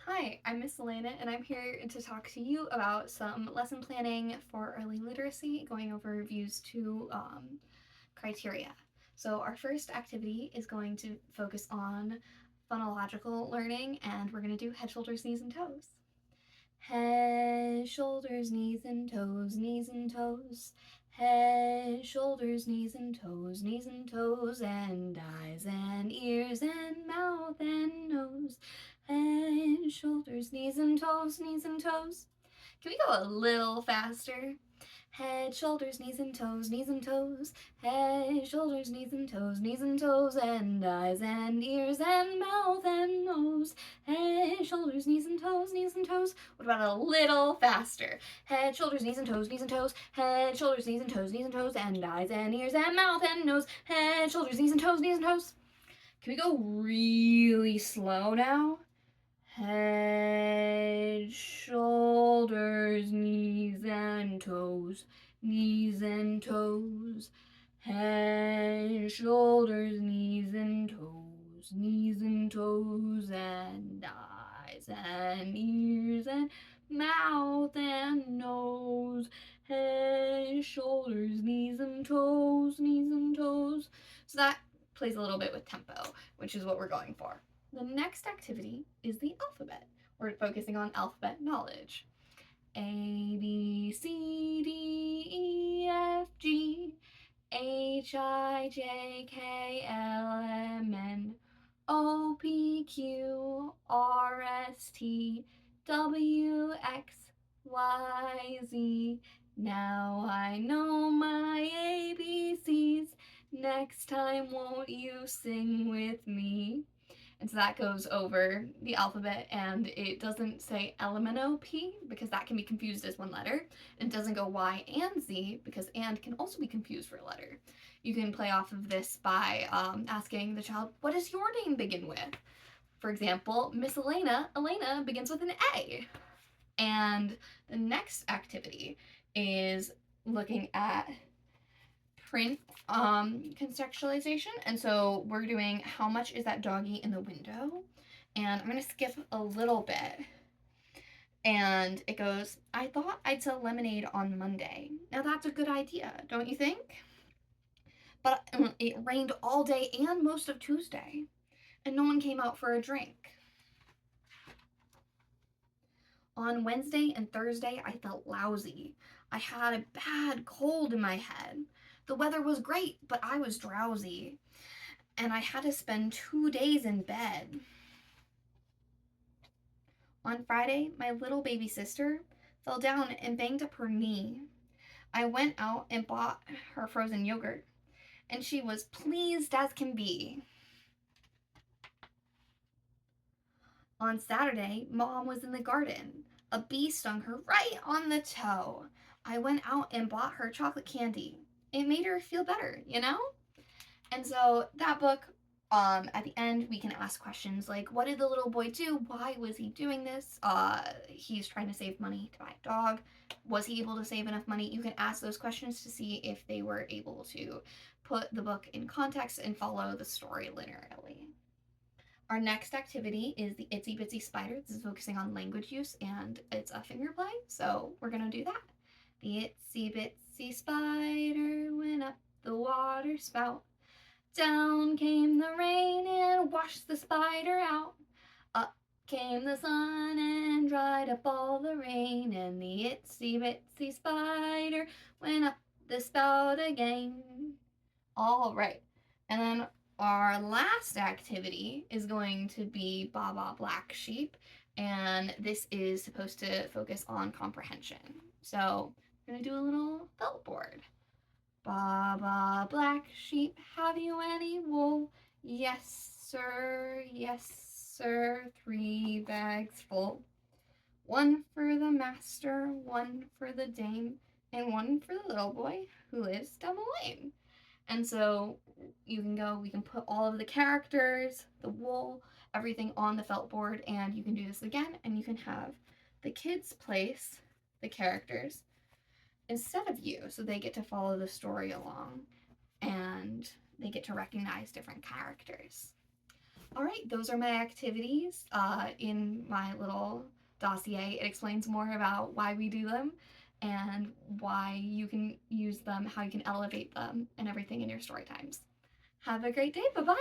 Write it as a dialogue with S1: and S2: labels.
S1: Hi, I'm Miss Alayna, and I'm here to talk to you about some lesson planning for early literacy, going over VIEWS2 criteria. So our first activity is going to focus on phonological learning, and we're going to do head, shoulders, knees, and toes. Head, shoulders, knees, and toes, knees and toes. Head, shoulders, knees and toes, knees and toes, and eyes and ears and mouth and nose. Head, shoulders, knees and toes, knees and toes. Can we go a little faster? Head, shoulders, knees and toes, knees and toes. Head, shoulders, knees and toes, knees and toes, and eyes and ears and mouth and nose. Head, shoulders, knees and toes, knees and toes. What about a little faster? Head, shoulders, knees and toes, knees and toes. Head, shoulders, knees and toes, knees and toes, and eyes and ears and mouth and nose. Head, shoulders, knees and toes, knees and toes. Can we go really slow now? Head, shoulders, knees and toes, knees and toes. Head, shoulders, knees and toes, knees and toes, and eyes and ears and mouth and nose. Head, shoulders, knees and toes, knees and toes. So that plays a little bit with tempo, which is what we're going for. The next activity is the alphabet. We're focusing on alphabet knowledge. A, B, C, D, E, F, G, H, I, J, K, L, M, N, O, P, Q, R, S, T, W, X, Y, Z. Now I know my ABCs. Next time, won't you sing with me? And so that goes over the alphabet, and it doesn't say LMNOP because that can be confused as one letter. And it doesn't go Y and Z because and can also be confused for a letter. You can play off of this by asking the child, what does your name begin with? For example, Miss Alayna begins with an A. And the next activity is looking at print contextualization. And so we're doing how much is that doggy in the window? And I'm going to skip a little bit. And it goes, I thought I'd sell lemonade on Monday. Now that's a good idea, don't you think? But it rained all day and most of Tuesday, and no one came out for a drink. On Wednesday and Thursday, I felt lousy. I had a bad cold in my head. The weather was great, but I was drowsy. And I had to spend 2 days in bed. On Friday, my little baby sister fell down and banged up her knee. I went out and bought her frozen yogurt, and she was pleased as can be. On Saturday, Mom was in the garden. A bee stung her right on the toe. I went out and bought her chocolate candy. It made her feel better, you know? And so that book, at the end, we can ask questions like, what did the little boy do? Why was he doing this? He's trying to save money to buy a dog. Was he able to save enough money? You can ask those questions to see if they were able to put the book in context and follow the story linearly. Our next activity is the Itsy Bitsy Spider. This is focusing on language use, and it's a finger play, so we're going to do that. The itsy bitsy spider went up the water spout. Down came the rain and washed the spider out. Up came the sun and dried up all the rain, and the itsy bitsy spider went up the spout again. All right. And then our last activity is going to be Baba Black Sheep, and this is supposed to focus on comprehension. So we're going to do a little felt board. Baba Black Sheep, have you any wool? Yes, sir, yes, sir, 3 bags full. 1 for the master, 1 for the dame, and 1 for the little boy who lives down the lane. And so we can put all of the characters, the wool, everything on the felt board, and you can do this again, and you can have the kids place the characters instead of you, so they get to follow the story along and they get to recognize different characters. All right, those are my activities in my little dossier. It explains more about why we do them and why you can use them, how you can elevate them, and everything in your story times. Have a great day. Bye-bye.